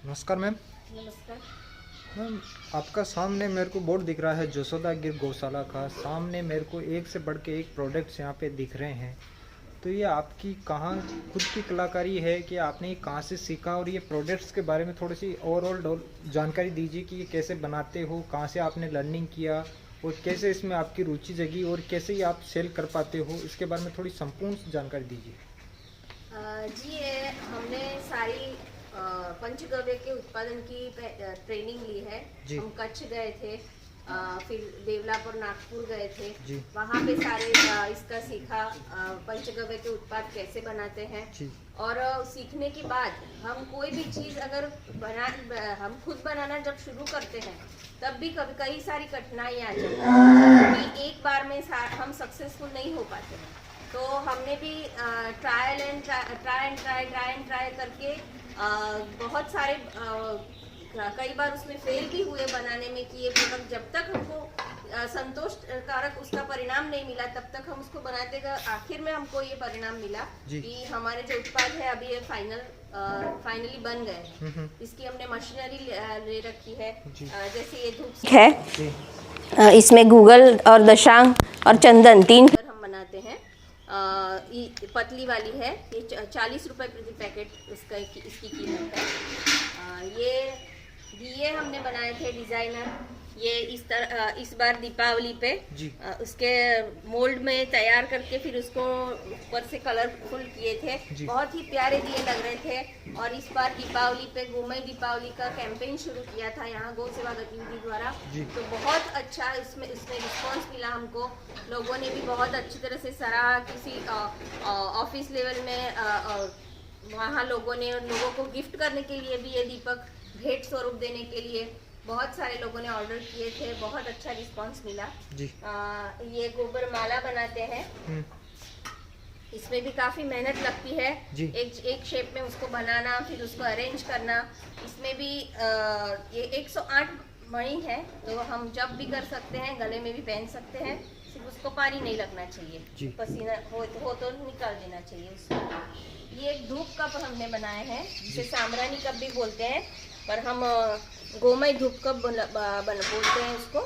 नमस्कार मैम। नमस्कार मैम, आपका सामने मेरे को बोर्ड दिख रहा है जसोदा गिर गौशाला का। सामने मेरे को एक से बढ़ के एक प्रोडक्ट्स यहाँ पे दिख रहे हैं। तो ये आपकी कहाँ खुद की कलाकारी है कि आपने ये कहाँ से सीखा, और ये प्रोडक्ट्स के बारे में थोड़ी सी ओवरऑल जानकारी दीजिए कि ये कैसे बनाते हो, कहाँ से आपने लर्निंग किया और कैसे इसमें आपकी रुचि जगी और कैसे ये आप सेल कर पाते हो, इसके बारे में थोड़ी संपूर्ण जानकारी दीजिए। जी ये हमने सारी पंचगव्य के उत्पादन की ट्रेनिंग ली है। हम कच्छ गए थे, फिर देवलापुर नागपुर गए थे, वहाँ पे सारे इसका सीखा पंचगव्य के उत्पाद कैसे बनाते हैं। और सीखने के बाद हम कोई भी चीज़ अगर हम खुद बनाना जब शुरू करते हैं तब भी कभी कई सारी कठिनाइयाँ आ जाती हैं कि एक बार में हम सक्सेसफुल नहीं हो पाते हैं। तो हमने भी ट्राई एंड ट्राई करके बहुत सारे कई बार उसमें फेल भी हुए बनाने में कि ये प्रोडक्ट जब तक हमको संतोषकारक उसका परिणाम नहीं मिला तब तक हम उसको बनाते गए। आखिर में हमको ये परिणाम मिला कि हमारे जो उत्पाद है अभी ये फाइनली बन गए हैं। इसकी हमने मशीनरी ले रखी है, जैसे ये धूप है, इसमें गूगल और दशांग और चंदन 3 हम बनाते हैं। पतली वाली है, ये 40 रुपए प्रति पैकेट इसकी कीमत है। ये दिए हमने बनाए थे डिजाइनर, ये इस बार दीपावली पे उसके मोल्ड में तैयार करके फिर उसको ऊपर से कलरफुल किए थे। बहुत ही प्यारे दिए लग रहे थे। और इस बार दीपावली पे गोमय दीपावली का कैंपेन शुरू किया था यहाँ गौ सेवा गतिविधि द्वारा, तो बहुत अच्छा इसमें रिस्पांस मिला हमको। लोगों ने भी बहुत अच्छी तरह से सराहा। किसी ऑफिस लेवल में वहाँ लोगों को गिफ्ट करने के लिए भी ये दीपक भेंट स्वरूप देने के लिए बहुत सारे लोगों ने ऑर्डर किए थे। बहुत अच्छा रिस्पांस मिला। ये गोबर माला बनाते हैं, इसमें भी काफी मेहनत लगती है। एक शेप में उसको बनाना, फिर उसको अरेंज करना। इसमें भी ये 108 मणि है, तो हम जब भी कर सकते हैं, गले में भी पहन सकते हैं। सिर्फ उसको पानी नहीं लगना चाहिए, पसीना हो तो निकाल देना चाहिए उसको। ये एक धूप कप हमने बनाए हैं, जिसे साम्रानी कप भी बोलते हैं, पर हम गोमय धूप कप बोलते हैं उसको।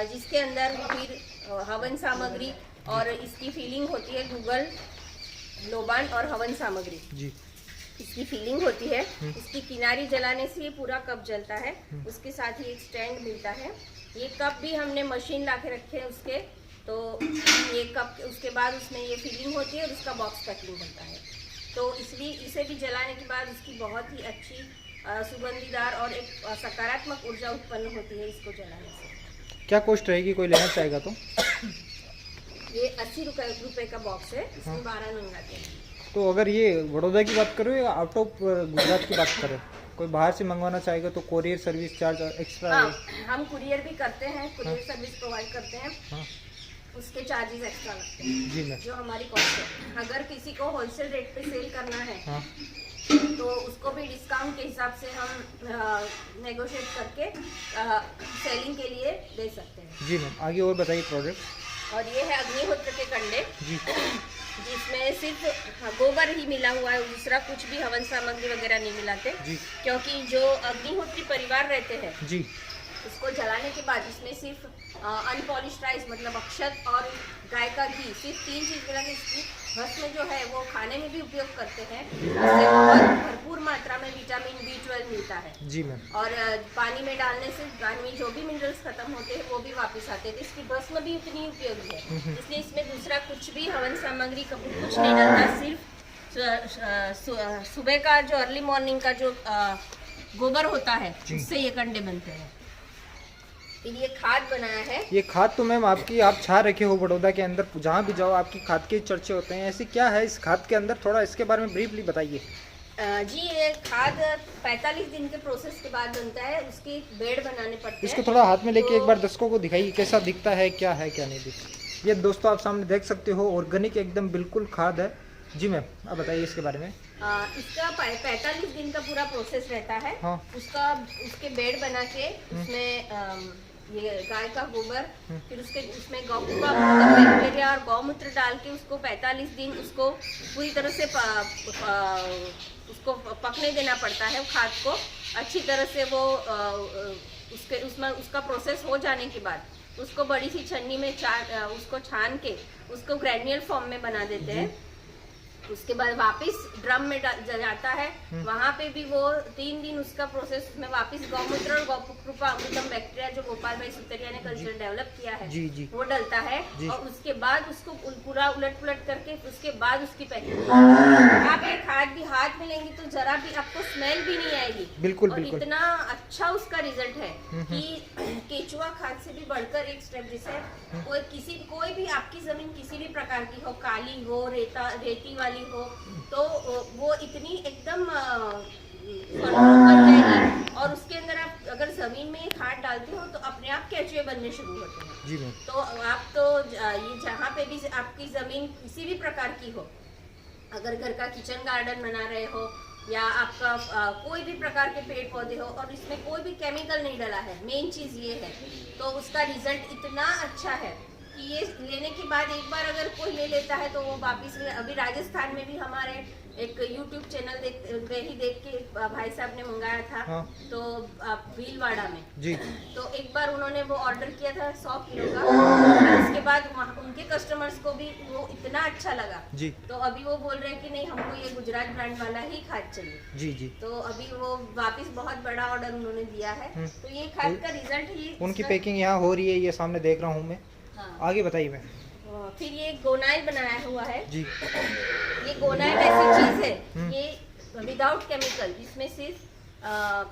जिसके अंदर फिर हवन सामग्री और इसकी फीलिंग होती है, गूगल, लोबान और हवन सामग्री इसकी फीलिंग होती है। इसकी किनारी जलाने से ये पूरा कप जलता है। उसके साथ ही एक स्टैंड मिलता है। ये कप भी हमने मशीन ला के रखे हैं उसके, तो ये कप उसके बाद उसमें ये फीलिंग होती है और उसका बॉक्स पैकिंग बनता है। तो इसलिए इसे भी जलाने के बाद उसकी बहुत ही अच्छी सुगंधीदार और एक सकारात्मक ऊर्जा उत्पन्न होती है इसको जलाने से। क्या कॉस्ट रहेगी कोई लेना चाहेगा तो? ये 80 रुपए का बॉक्स है, इसमें 12 नंग आते हैं। तो अगर ये बड़ौदा की बात करो या आउट ऑफ गुजरात की बात करें, कोई बाहर से मंगवाना चाहेगा तो कोरियर सर्विस चार्ज एक्स्ट्रा? हम कुरियर भी करते हैं, कुरियर सर्विस प्रोवाइड करते हैं। उसके चार्जेस एक्स्ट्रा लगते हैं जी मैम, जो हमारी कॉस्ट है। अगर किसी को होलसेल रेट पे सेल करना है तो उसको भी डिस्काउंट के हिसाब से हम नेगोशिएट करके सेलिंग के लिए दे सकते हैं जी मैम। आगे और बताइए प्रोडक्ट। और ये है अग्निहोत्र के कंडे जी, जिसमें सिर्फ गोबर ही मिला हुआ है, दूसरा कुछ भी हवन सामग्री वगैरह नहीं मिलाते जी। क्योंकि जो अग्निहोत्री परिवार रहते हैं जी, इसको जलाने के बाद इसमें सिर्फ अनपॉलिश्ड राइस मतलब अक्षत और गाय का घी, सिर्फ 3 चीज मिला के इसकी भस्म जो है वो खाने में भी उपयोग करते हैं। इससे बहुत भरपूर मात्रा में विटामिन B12 मिलता है जी मैम। और पानी में डालने से पानी में जो भी मिनरल्स खत्म होते हैं वो भी वापस आते हैं। तो इसकी भस्म भी उतनी उपयोगी है, इसलिए इसमें दूसरा कुछ भी हवन सामग्री कुछ नहीं डालता। सिर्फ सुबह का जो अर्ली मॉर्निंग का जो गोबर होता है उससे ये कंडे बनते हैं। फिर ये खाद बनाया है। ये खाद तो मैम आपकी आप छा रखे हो बड़ौदा के अंदर, जहाँ भी जाओ आपकी खाद के चर्चे होते हैं। ऐसे क्या है इस खाद के अंदर, थोड़ा इसके बारे में ब्रीफली बताइए। जी ये खाद 45 दिन के प्रोसेस के बाद बनता है। उसके बेड बनाने पड़ते हैं। इसको थोड़ा हाथ में लेके एक बार दर्शकों को दिखाइए कैसा दिखता है, क्या है क्या नहीं दिखता। ये दोस्तों आप सामने देख सकते हो, ऑर्गेनिक एकदम बिल्कुल खाद है जी मैम। अब बताइए इसके बारे में। इसका 45 दिन का पूरा प्रोसेस रहता है। उसके बेड बना के उसमें ये गाय का गोबर, फिर उसमें गौ का बैक्टीरिया और गौमूत्र डाल के उसको 45 दिन उसको पूरी तरह से उसको पकने देना पड़ता है खाद को अच्छी तरह से। वो उसमें उसका प्रोसेस हो जाने के बाद उसको बड़ी सी छन्नी में उसको छान के उसको ग्रैन्युअल फॉर्म में बना देते हैं। उसके बाद वापस ड्रम में जाता है। वहाँ पे भी वो 3 दिन उसका प्रोसेस में वापस गौमूत्र और गौकृपा अमृतम बैक्टीरिया जो गोपाल भाई सुतरिया ने कल्चर डेवलप किया है वो डलता है और उसके बाद उसको पूरा उलट पुलट करके उसके बाद उसकी पैकिंग। आप ये खाद भी हाथ में लेंगे तो जरा भी आपको स्मेल भी नहीं आएगी। बिल्कुल और बिल्कुल इतना अच्छा उसका रिजल्ट है कि केचुआ खाद से भी बढ़कर एक स्टेप, जैसे कोई भी आपकी जमीन किसी भी प्रकार की हो, काली हो, रेती वाली हो, तो वो इतनी एकदम बन जाएगी। और उसके अंदर आप अगर जमीन में खाद डालते हो तो अपने आप केचुए बनने शुरू होते हैं। जी मैम। तो आप तो ये जहाँ पे भी आपकी जमीन किसी भी प्रकार की हो, अगर घर का किचन गार्डन बना रहे हो या आपका कोई भी प्रकार के पेड़ पौधे हो और इसमें कोई भी केमिकल नहीं डला है, मेन चीज ये है, तो उसका रिजल्ट इतना अच्छा है कि ये लेने के बाद एक बार अगर कोई ले लेता है तो वो वापिस। अभी राजस्थान में भी हमारे एक YouTube चैनल देख के भाई साहब ने मंगाया था। हाँ। तो भीलवाड़ा में जी, तो एक बार उन्होंने वो ऑर्डर किया था 100 किलो का। उसके बाद उनके कस्टमर्स को भी वो इतना अच्छा लगा जी, तो अभी वो बोल रहे हैं कि नहीं, हमको ये गुजरात ब्रांड वाला ही खाद चाहिए। जी जी, तो अभी वो वापिस बहुत बड़ा ऑर्डर उन्होंने दिया है। तो ये खाद का रिजल्ट ही, उनकी पैकिंग यहाँ हो रही है, ये सामने देख रहा हूँ मैं। हाँ। आगे बताइए मैम। फिर ये गोनाइल बनाया हुआ है जी। ये गोनाइल ऐसी चीज है, ये विदाउट केमिकल, इसमें सिर्फ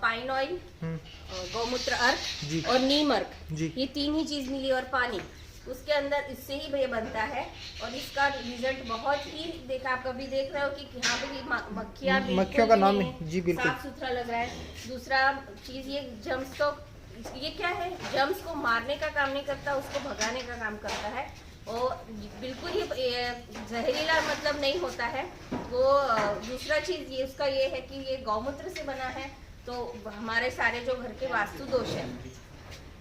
पाइन ऑयल, गौमूत्र अर्क और नीम अर्क, ये 3 ही चीज मिली और पानी उसके अंदर, इससे ही ये बनता है। और इसका रिजल्ट बहुत ही आप अभी देख रहे हो कि यहाँ पे भी मक्खियों का नाम जी बिल्कुल साफ सुथरा लग रहा है। दूसरा चीज, ये जम्स को, ये क्या है, जम्स को मारने का काम नहीं करता, उसको भगाने का काम करता है। और बिल्कुल ही जहरीला मतलब नहीं होता है वो। दूसरा चीज ये उसका ये है कि ये गौमूत्र से बना है, तो हमारे सारे जो घर के वास्तु दोष है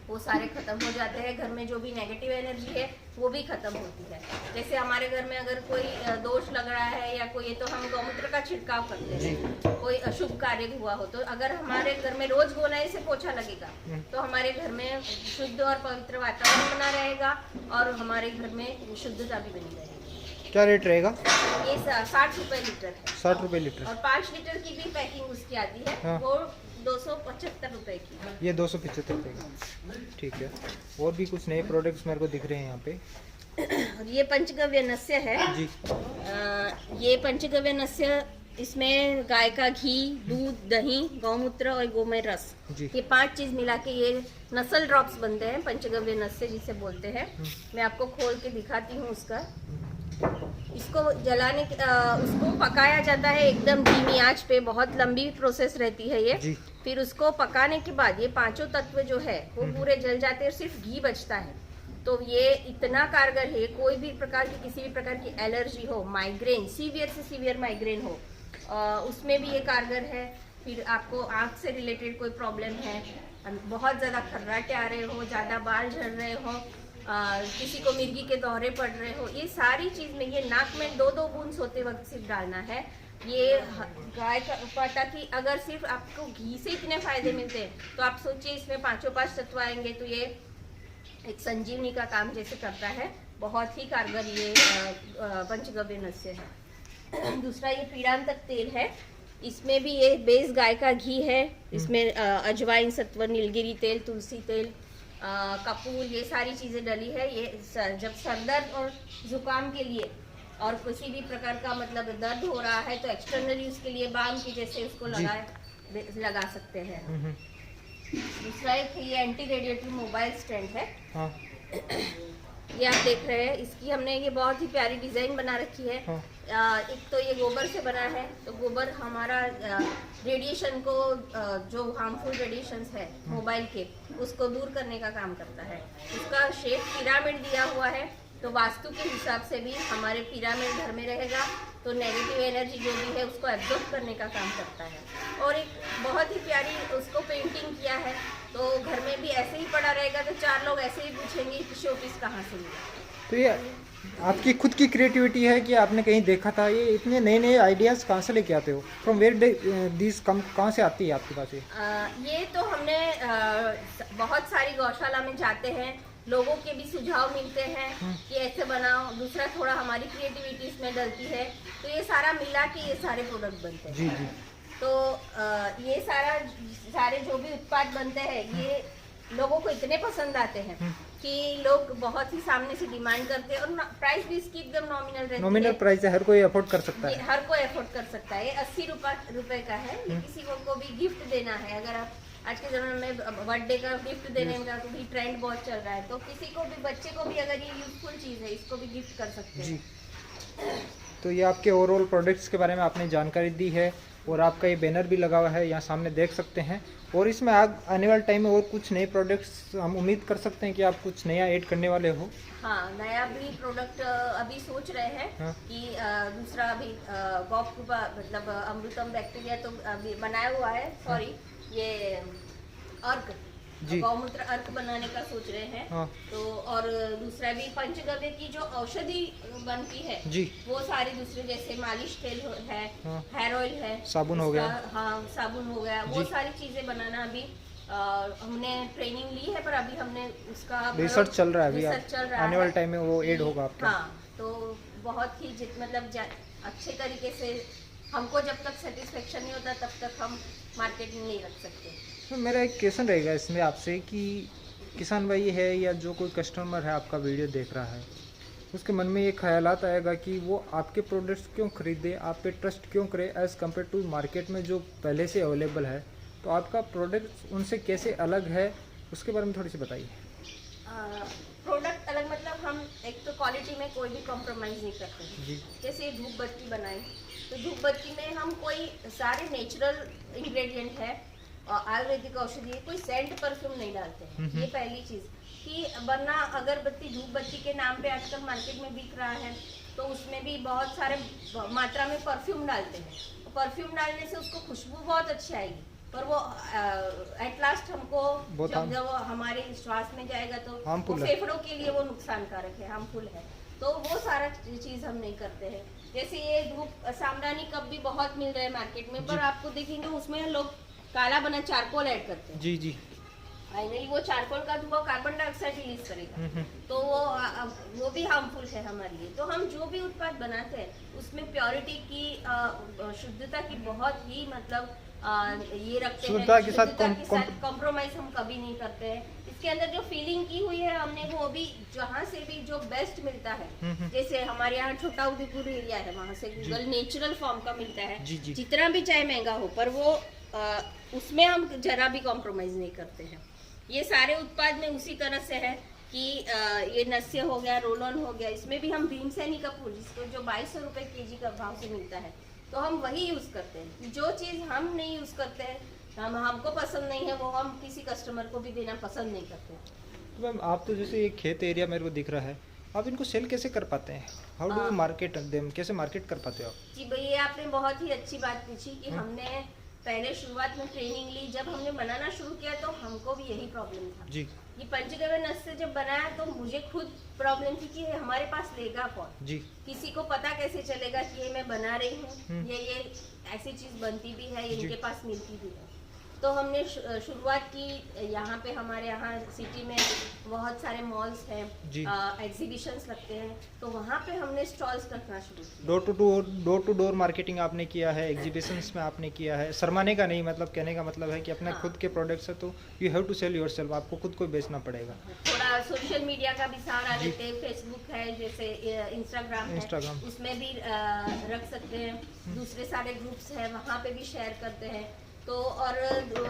वो सारे खत्म हो जाते हैं। घर में जो भी नेगेटिव एनर्जी है वो भी खत्म होती है। जैसे हमारे घर में अगर कोई दोष लग रहा है या कोई, तो हम गौमूत्र का छिड़काव करते हैं। कोई अशुभ कार्य हुआ हो तो अगर हमारे घर में रोज गोनाई से पोछा लगेगा तो हमारे घर में शुद्ध और पवित्र वातावरण बना रहेगा और हमारे घर में शुद्धता भी बनी रहेगी। क्या रेट रहेगा? ये 60 रुपए लीटर है। 60 रुपए लीटर। और 5 लीटर की भी पैकिंग उसकी आती है। हाँ। वो 275 रुपए की। ये 275 रुपए का, ठीक है। और भी कुछ नए प्रोडक्ट्स मेरे को दिख रहे हैं यहाँ पे। ये पंचगव्य नस्य है जी। ये पंचगव्य नस्य, इसमें गाय का घी, दूध, दही, गौमूत्र और गोमय रस, ये 5 चीज मिला के ये नसल ड्रॉप्स बनते हैं, पंचगव्य नस्य जिसे बोलते हैं। मैं आपको खोल के दिखाती हूँ उसका। इसको जलाने उसको पकाया जाता है एकदम धीमी आंच पे, बहुत लंबी प्रोसेस रहती है ये। फिर उसको पकाने के बाद ये 5 तत्व जो है वो पूरे जल जाते हैं और सिर्फ घी बचता है। तो ये इतना कारगर है, कोई भी प्रकार की किसी भी प्रकार की एलर्जी हो, माइग्रेन, सीवियर से सीवियर माइग्रेन हो, उसमें भी ये कारगर है। फिर आपको आँख से रिलेटेड कोई प्रॉब्लम है, बहुत ज़्यादा खर्राटे आ रहे हो, ज़्यादा बाल झड़ रहे हो, किसी को मिर्गी के दौरे पड़ रहे हो, ये सारी चीज़ में ये नाक में 2-2 बूंद सोते वक्त सिर्फ डालना है। ये गाय का पता कि अगर सिर्फ आपको घी से इतने फायदे मिलते हैं तो आप सोचिए इसमें 5 तत्व आएंगे तो ये एक संजीवनी का काम जैसे करता है। बहुत ही कारगर ये पंचगव्य नस्य है। दूसरा ये पीड़ांतक तेल है, इसमें भी ये बेस गाय का घी है, इसमें अजवाइन, सत्व, नीलगिरी तेल, तुलसी तेल, कपूर, ये सारी चीज़ें डली है। ये जब सरदर्द और जुकाम के लिए और किसी भी प्रकार का मतलब दर्द हो रहा है तो एक्सटर्नली उसके लिए बाम की जैसे उसको लगा सकते हैं। दूसरा एक ये एंटी रेडिएटिव मोबाइल स्टैंड है। हाँ। ये आप देख रहे हैं, इसकी हमने ये बहुत ही प्यारी डिजाइन बना रखी है। हाँ। एक तो ये गोबर से बना है, तो गोबर हमारा रेडिएशन को, जो हार्मफुल रेडिएशंस है मोबाइल के, उसको दूर करने का काम करता है। उसका शेप पिरामिड दिया हुआ है, तो वास्तु के हिसाब से भी हमारे पिरामिड घर में रहेगा तो नेगेटिव एनर्जी जो भी है उसको एब्जॉर्ब करने का काम करता है। और एक बहुत ही प्यारी उसको पेंटिंग किया है, तो घर में भी ऐसे ही पड़ा रहेगा तो 4 लोग ऐसे ही पूछेंगे कि शोपीस कहाँ से मिला। तो ये आपकी खुद की क्रिएटिविटी है कि आपने कहीं देखा था? ये इतने नए नए आइडियाज़ कहाँ से लेके आते हो? फ्रॉम वेयर दिस कम कहाँ से आती है आपके पास ये तो हमने बहुत सारी गौशाला में जाते हैं, लोगों के भी सुझाव मिलते हैं कि ऐसे बनाओ, दूसरा थोड़ा हमारी क्रिएटिविटी इसमें डलती है, तो ये सारा मिला के ये सारे प्रोडक्ट बनते हैं। जी जी। तो ये सारे जो भी उत्पाद बनते हैं ये लोगों को इतने पसंद आते हैं कि लोग बहुत ही सामने से डिमांड करते हैं, और प्राइस भी इसकी एकदम नॉमिनल रहती है। नॉमिनल प्राइस है, हर कोई अफोर्ड कर सकता है। हर कोई अफोर्ड कर सकता है। ये 80 रुपए का है। ये किसी को भी गिफ्ट देना है, अगर आप आज के ज़माने में बर्थडे का गिफ्ट देने का तो भी ट्रेंड बहुत चल रहा है, तो किसी को भी, बच्चे को भी अगर ये यूजफुल चीज़ है इसको भी गिफ्ट कर सकते हैं। तो ये आपके ओवरऑल प्रोडक्ट्स के बारे में आपने जानकारी दी है, और आपका ये बैनर भी लगा हुआ है, यहाँ सामने देख सकते हैं। और इसमें आने वाले टाइम में और कुछ नए प्रोडक्ट्स हम उम्मीद कर सकते हैं कि आप कुछ नया ऐड करने वाले हो? हाँ, नया भी प्रोडक्ट अभी सोच रहे हैं। हाँ? कि दूसरा अभी गौकुबा मतलब अमृतम बैक्टीरिया तो अभी बनाया हुआ है, सॉरी ये अर्क, गौमूत्र अर्क बनाने का सोच रहे हैं। हाँ। तो और दूसरा भी पंचगव्य की जो औषधि बनती है जी, वो सारी दूसरे जैसे मालिश तेल है, हाँ, हेयर ऑयल है, साबुन हो गया, हाँ साबुन हो गया, वो सारी चीजें बनाना अभी हमने ट्रेनिंग ली है, पर अभी हमने उसका रिसर्च चल रहा है। अभी आने वाले टाइम में वो ऐड होगा आपका। हाँ, तो बहुत ही मतलब अच्छे तरीके से हमको जब तक सेटिस्फेक्शन नहीं होता तब तक हम मार्केट में नहीं रख सकते। तो मेरा एक क्वेश्चन रहेगा इसमें आपसे कि किसान भाई है या जो कोई कस्टमर है आपका वीडियो देख रहा है, उसके मन में ये ख्यालात आएगा कि वो आपके प्रोडक्ट्स क्यों खरीदे, आप पे ट्रस्ट क्यों करे एज़ कम्पेयर टू मार्केट में जो पहले से अवेलेबल है। तो आपका प्रोडक्ट उनसे कैसे अलग है, उसके बारे में थोड़ी सी बताइए। प्रोडक्ट अलग मतलब हम एक तो क्वालिटी में कोई भी कॉम्प्रोमाइज़ नहीं करते जी। जैसे धूप बत्ती बनाई तो धूप बत्ती में हम कोई सारे नेचुरल इंग्रेडिएंट है, आयुर्वेदिक औषधि, कोई सेंट परफ्यूम नहीं डालते हैं। ये पहली चीज़ कि वरना अगरबत्ती धूप बत्ती के नाम पे आजकल मार्केट में बिक रहा है, तो उसमें भी बहुत सारे मात्रा में परफ्यूम डालते हैं। परफ्यूम डालने से उसको खुशबू बहुत अच्छी आएगी, पर वो एट लास्ट हमको जब हमारे श्वास में जाएगा तो फेफड़ों के लिए वो नुकसानकारक है, हार्मफुल है। तो वो सारा चीज़ हम नहीं करते हैं। जैसे ये धूप सामदानी कप भी बहुत मिल रहे हैं मार्केट में, पर आपको देखेंगे उसमें लोग काला बना चारकोल ऐड करते हैं। जी जी। फाइनली वो चारकोल का धुआं कार्बन डाइऑक्साइड रिलीज करेगा, तो वो भी हार्मफुल है हमारे लिए। तो हम जो भी उत्पाद बनाते हैं उसमें प्योरिटी की, शुद्धता की बहुत ही मतलब ये रखते हैं, शुद्धता के साथ कॉम्प्रोमाइज हम कभी नहीं करते हैं। इसके अंदर जो फीलिंग की हुई है हमने, वो भी जहाँ से भी जो बेस्ट मिलता है, जैसे हमारे यहाँ छोटा उदयपुर एरिया है, वहाँ से गूगल नेचुरल फॉर्म का मिलता है, जितना भी चाहे महंगा हो, पर वो उसमें हम जरा भी कॉम्प्रोमाइज नहीं करते हैं। ये सारे उत्पाद में उसी तरह से है कि ये नस्य हो गया, रोल ऑन हो गया, इसमें भी हम भीमसेनी का फूल जिसको जो 2200 रुपये केजी का भाव से मिलता है, तो हम वही यूज़ करते हैं। जो चीज़ हम नहीं यूज़ करते हैं, हमको पसंद नहीं है, वो हम किसी कस्टमर को भी देना पसंद नहीं करते। तो मैम आप तो जैसे ये खेत एरिया मेरे को दिख रहा है, आप इनको सेल कैसे कर पाते हैं? How do you market them, कैसे मार्केट कर पाते हो आप? जी भैया, आपने बहुत ही अच्छी बात पूछी कि हमने पहले शुरुआत में ट्रेनिंग ली, जब हमने बनाना शुरू किया तो हमको भी यही प्रॉब्लम था जी। ये पंचगव्य नस्य जब बनाया तो मुझे खुद प्रॉब्लम थी कि हमारे पास लेगा कौन जी, किसी को पता कैसे चलेगा कि ये मैं बना रही हूँ, ये ऐसी चीज बनती भी है, इनके पास मिलती भी है। तो हमने शुरुआत की, यहाँ पे हमारे यहाँ सिटी में बहुत सारे मॉल्स हैं, एग्जीबिशंस लगते हैं, तो वहाँ पे हमने स्टॉल्स रखना शुरू किया। डोर टू डोर मार्केटिंग आपने किया है, एग्जीबिशंस में आपने किया है, शर्माने का नहीं, मतलब कहने का मतलब है कि अपने खुद के प्रोडक्ट्स है तो you have to sell yourself, आपको खुद को बेचना पड़ेगा। थोड़ा सोशल मीडिया का भी सहारा लेते हैं, फेसबुक है, जैसे इंस्टाग्राम, उसमें भी रख सकते हैं, दूसरे सारे ग्रुप्स हैं वहाँ पे भी शेयर करते हैं। तो और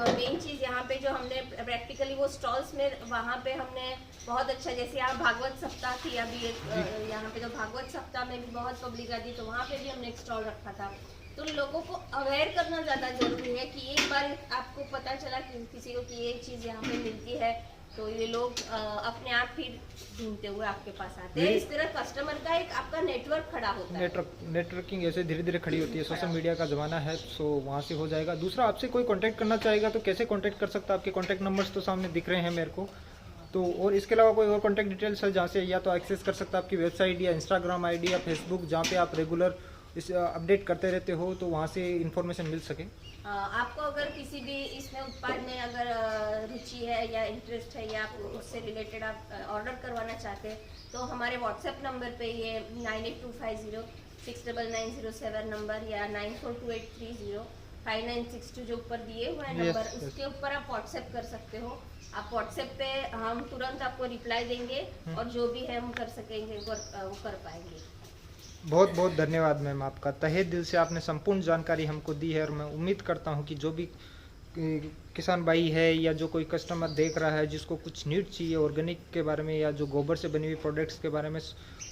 मेन चीज़ यहाँ पे जो हमने प्रैक्टिकली वो स्टॉल्स में, वहाँ पे हमने बहुत अच्छा, जैसे यहाँ भागवत सप्ताह थी अभी एक, यहाँ पे तो भागवत सप्ताह में भी बहुत पब्लिक आती, तो वहाँ पे भी हमने एक स्टॉल रखा था। तो लोगों को अवेयर करना ज़्यादा ज़रूरी है कि एक बार आपको पता चला कि किसी को कि ये चीज़ यहाँ पे मिलती है, तो ये लोग अपने आप फिर ढूंढते हुए आपके पास आते हैं। इस तरह कस्टमर का एक आपका नेटवर्क खड़ा होता है। नेटवर्किंग ऐसे धीरे धीरे खड़ी होती है, सोशल मीडिया का ज़माना है, सो वहाँ से हो जाएगा। दूसरा, आपसे कोई कांटेक्ट करना चाहेगा तो कैसे कांटेक्ट कर सकता है? आपके कांटेक्ट नंबर्स तो सामने दिख रहे हैं मेरे को। तो और इसके अलावा कोई और कॉन्टैक्ट डिटेल्स है जहाँ से या तो एक्सेस कर सकता है आपकी वेबसाइट या इंस्टाग्राम आईडी या फेसबुक, जहाँ पे आप रेगुलर इस अपडेट करते रहते हो, तो वहाँ से इन्फॉर्मेशन मिल सके? आपको अगर किसी भी इसमें उत्पाद में अगर रुचि है या इंटरेस्ट है या आप उससे रिलेटेड आप ऑर्डर करवाना चाहते हैं तो हमारे व्हाट्सएप नंबर पे ये 9825069907 नंबर या 9428305962 जो ऊपर दिए हुए हैं नंबर, उसके ऊपर आप व्हाट्सएप कर सकते हो। आप व्हाट्सएप पे हम तुरंत आपको रिप्लाई देंगे और जो भी है हम कर सकेंगे वो कर पाएंगे। बहुत बहुत धन्यवाद मैम, आपका तहे दिल से आपने संपूर्ण जानकारी हमको दी है और मैं उम्मीद करता हूं कि जो भी किसान भाई है या जो कोई कस्टमर देख रहा है जिसको कुछ नीड चाहिए ऑर्गेनिक के बारे में या जो गोबर से बनी हुई प्रोडक्ट्स के बारे में,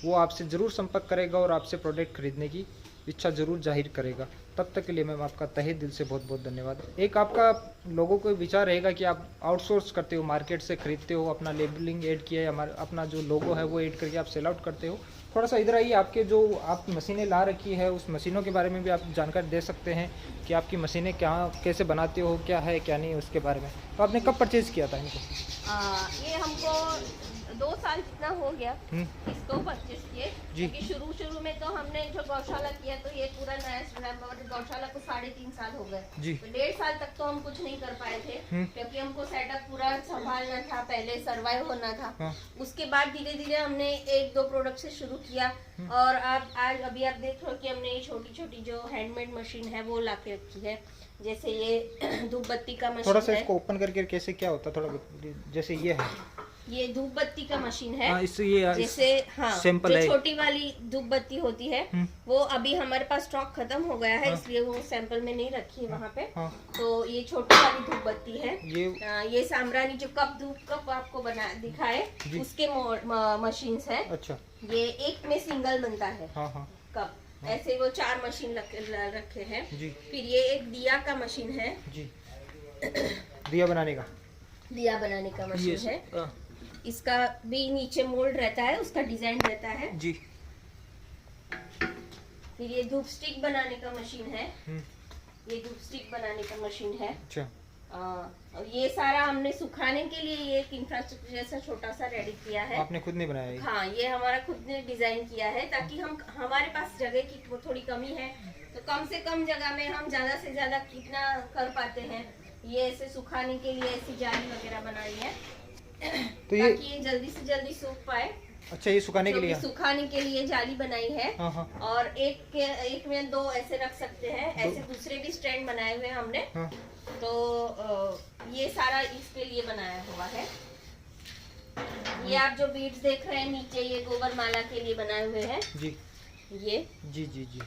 वो आपसे ज़रूर संपर्क करेगा और आपसे प्रोडक्ट खरीदने की इच्छा ज़रूर जाहिर करेगा। तब तक के लिए मैम आपका तहे दिल से बहुत बहुत धन्यवाद। एक आपका लोगों को विचार रहेगा कि आप आउटसोर्स करते हो, मार्केट से खरीदते हो, अपना लेबलिंग ऐड किया है, हमारा अपना जो लोगो है वो ऐड करके आप सेल आउट करते हो। थोड़ा सा इधर आइए, आपके जो आप मशीनें ला रखी है उस मशीनों के बारे में भी आप जानकारी दे सकते हैं कि आपकी मशीनें क्या कैसे बनाते हो, क्या है क्या नहीं, उसके बारे में। तो आपने कब परचेज़ किया था इनको? ये हमको 2 साल जितना हो गया इसको परचेज किए, क्योंकि शुरू में तो हमने जो गौशाला किया तो ये पूरा नया गौशाला को 3.5 साल हो गए, तो 1.5 साल तक तो हम कुछ नहीं कर पाए थे क्योंकि हमको सेटअप पूरा संभालना था, पहले सर्वाइव होना था। उसके बाद धीरे धीरे हमने 1-2 प्रोडक्ट से शुरू किया और अब आज अभी आप देख रहे हो कि हमने ये छोटी छोटी जो हैंडमेड मशीन है वो ला के रखी है। जैसे ये धूप बत्ती का मशीन थोड़ा सा है, इसको ओपन करके कैसे क्या होता है थोड़ा, जैसे ये है ये धूप बत्ती का मशीन है। इससे ये जैसे सैंपल जो है, छोटी वाली धूप बत्ती होती है वो अभी हमारे पास स्टॉक खत्म हो गया है, इसलिए वो सैंपल में नहीं रखी है वहाँ पे। तो ये छोटी वाली धूप बत्ती है, ये सामरानी जो कप धूप कप आपको बना दिखाए उसके मशीन है। अच्छा, ये एक में सिंगल बनता है कप, ऐसे वो 4 मशीन रखे हैं। फिर ये एक दिया का मशीन है जी, दिया बनाने का मशीन है। इसका भी नीचे मोल्ड रहता है, उसका डिजाइन रहता है जी। फिर ये धूप स्टिक बनाने का मशीन है, ये धूप स्टिक बनाने का मशीन है। अच्छा, और ये सारा हमने सुखाने के लिए ये एक इंफ्रास्ट्रक्चर जैसा छोटा सा रेडी किया है। आपने खुद ने बनाया है? हाँ, ये हमारा खुद ने डिजाइन किया है ताकि हमारे पास जगह की थोड़ी कमी है, तो कम से कम जगह में हम ज्यादा से ज्यादा कितना कर पाते हैं। ये ऐसे सुखाने के लिए ऐसी जाली वगैरह बनाई है तो ताकि ये जल्दी से जल्दी सूख पाए। अच्छा, ये सुखाने के लिए जाली बनाई है। और एक में 2 ऐसे रख सकते हैं, ऐसे दूसरे भी स्टैंड बनाए हुए हैं हमने। तो ये सारा इसके लिए बनाया हुआ है। ये आप जो बीड्स देख रहे हैं नीचे, ये गोबर माला के लिए बनाए हुए हैं जी। ये जी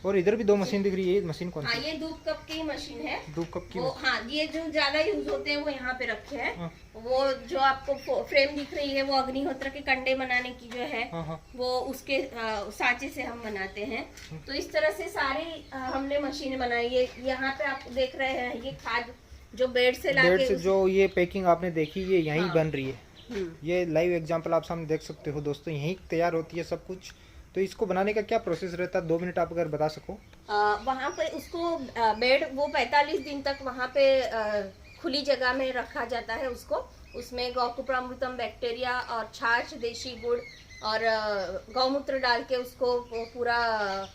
और इधर भी 2 मशीन दिख रही है, ये मशीन कौन सी? हाँ, ये धूप कप की मशीन है। धूप कप की? हाँ, ये जो ज्यादा यूज होते हैं वो यहाँ पे रखे हैं। वो जो आपको फ्रेम दिख रही है वो अग्निहोत्र के कंडे बनाने की जो है वो उसके साँचे से हम बनाते हैं। तो इस तरह से सारी हमने मशीनें बनाई है। यहाँ पे आप देख रहे हैं ये खाद जो बेड से लाके जो ये पैकिंग आपने देखी ये यहीं बन रही है। ये लाइव एग्जाम्पल आप सामने देख सकते हो दोस्तों, यहीं तैयार होती है सब कुछ। तो इसको बनाने का क्या प्रोसेस रहता है, 2 मिनट आप अगर बता सको? वहाँ पे उसको बेड वो 45 दिन तक वहाँ पे खुली जगह में रखा जाता है उसको। उसमें गौकुप्रामृतम बैक्टीरिया और छाछ, देशी गुड़ और गौमूत्र डाल के उसको पूरा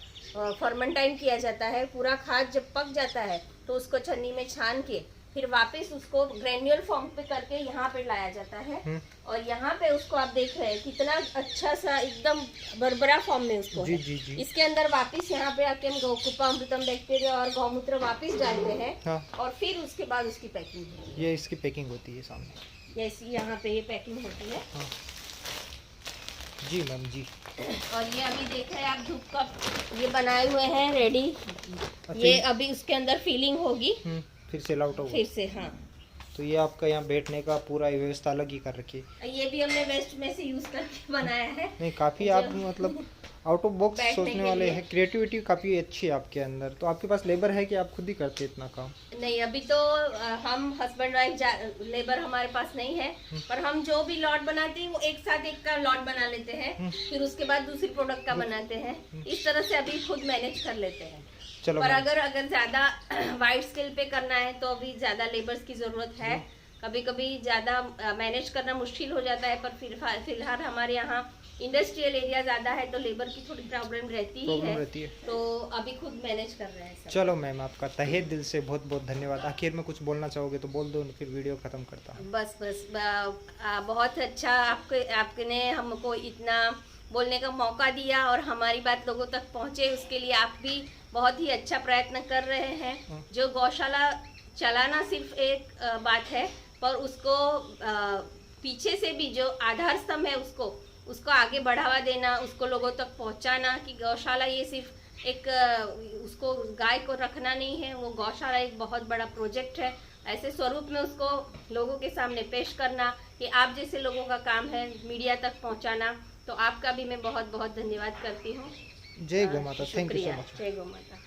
फर्मेंटाइन किया जाता है। पूरा खाद जब पक जाता है तो उसको छन्नी में छान के फिर वापस उसको ग्रेन्यूल फॉर्म पे करके यहाँ पे लाया जाता है। और यहाँ पे उसको आप देख रहे हैं कितना अच्छा सा एकदम बरबरा फॉर्म में उसको जी। इसके अंदर वापस यहाँ पे आके हम गौकुप्रामृतम बैक्टीरिया और गौमूत्र वापस डालते हैं। और फिर उसके बाद उसकी पैकिंग होती है। ये इसकी पैकिंग होती है सामने, जैसी यहाँ पे ये पैकिंग होती है जी मैम जी। और ये अभी देख रहे हैं आप धूप कप ये बनाए हुए हैं रेडी। ये अभी उसके अंदर फीलिंग होगी, फिर सेल आउट होगा फिर से। हाँ, तो ये आपका यहाँ बैठने का पूरा व्यवस्था अलग ही कर रखी है। ये भी हमने वेस्ट में से यूज करके बनाया है। नहीं, काफी आप मतलब आउट ऑफ बॉक्स सोचने वाले हैं, क्रिएटिविटी काफी अच्छी है आपके अंदर। तो आपके पास लेबर है कि आप खुद ही करते हैं इतना काम? नहीं, अभी तो हम हस्बैंड वाइफ लेबर हमारे पास नहीं है, पर हम जो भी लॉट बनाते हैं वो एक साथ एक का लॉट बना लेते हैं, फिर उसके बाद दूसरी प्रोडक्ट का बनाते हैं। इस तरह से अभी खुद मैनेज कर लेते हैं। चलो, पर अगर ज्यादा वाइड स्केल पे करना है तो अभी ज्यादा लेबर्स की जरूरत है, कभी कभी ज़्यादा मैनेज करना मुश्किल हो जाता है, पर फिलहाल हमारे यहाँ इंडस्ट्रियल एरिया ज़्यादा है तो लेबर की थोड़ी प्रॉब्लम रहती है, तो अभी खुद मैनेज कर रहे हैं सब। चलो मैम, आपका तहे दिल से बहुत बहुत धन्यवाद। आखिर में कुछ बोलना चाहोगे तो बोल दो, फिर वीडियो ख़त्म करता हूँ। बस बहुत अच्छा आपने हमको इतना बोलने का मौका दिया और हमारी बात लोगों तक पहुँचे, उसके लिए आप भी बहुत ही अच्छा प्रयत्न कर रहे हैं। जो गौशाला चलाना सिर्फ एक बात है, पर उसको पीछे से भी जो आधार स्तंभ है उसको आगे बढ़ावा देना, उसको लोगों तक पहुंचाना कि गौशाला ये सिर्फ एक उसको गाय को रखना नहीं है, वो गौशाला एक बहुत बड़ा प्रोजेक्ट है। ऐसे स्वरूप में उसको लोगों के सामने पेश करना कि आप जैसे लोगों का काम है मीडिया तक पहुंचाना। तो आपका भी मैं बहुत बहुत धन्यवाद करती हूँ। जय गौ माता। Thank you so much. जय गौ माता।